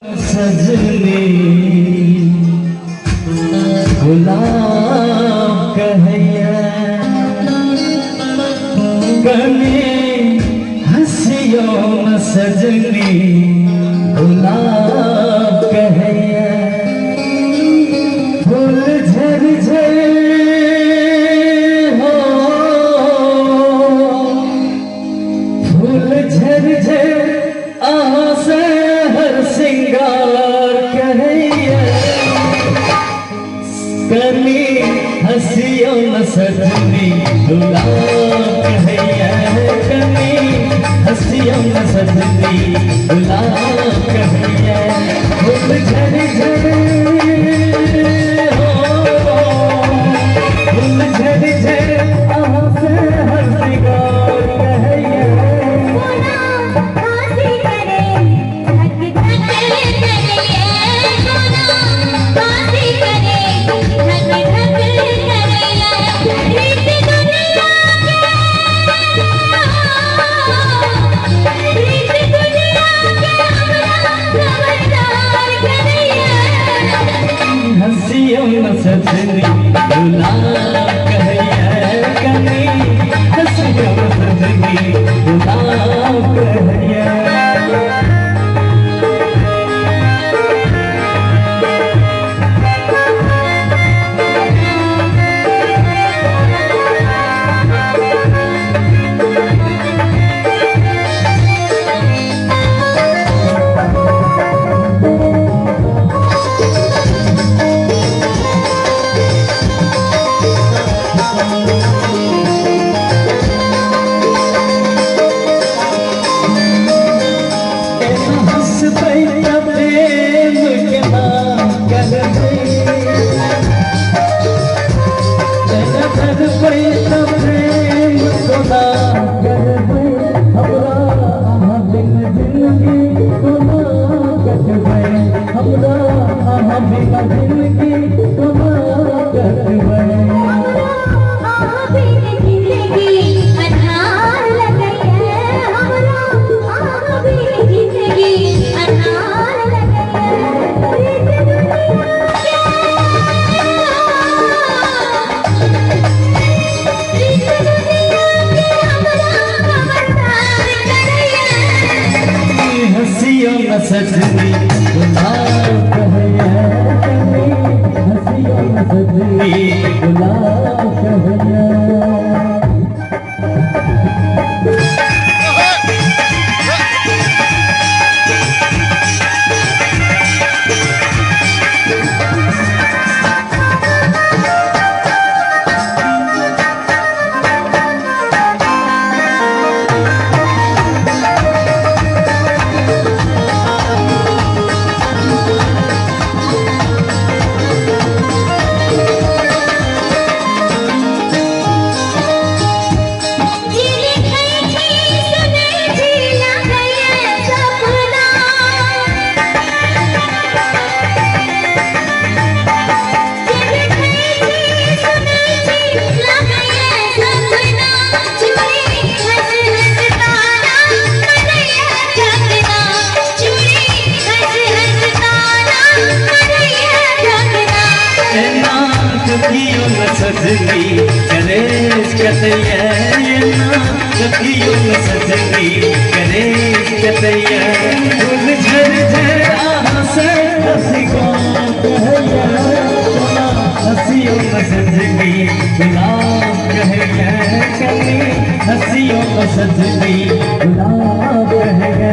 सजनी गुलाब कहैया कने हंसियों में सजनी गुलाब कहैया फूल झरझर हो फूल झरझर आहा से हर सिंगार कहैया कनी हंसियों में सजनी गुलाब कहैया कनी हंसियों में सजनी गुलाब कहैया फूल झरझर हो फूल झरझर आहा से हर सिंगार कहैया हंसियों में सजनी गुलाब कहैया कनी हंसियों में सजनी गुलाब कहैया सजनी गुलाब कहैया हंसियों में सजनी गुलाब कहैया सजनी गणेश कतैया सखियों में सजनी गणेश कतैया फूल झरझर आहा से हंसियों कहैया हंसियों में सजनी गुलाब कहैया कनी हंसियों में सजनी गुलाब कहैया।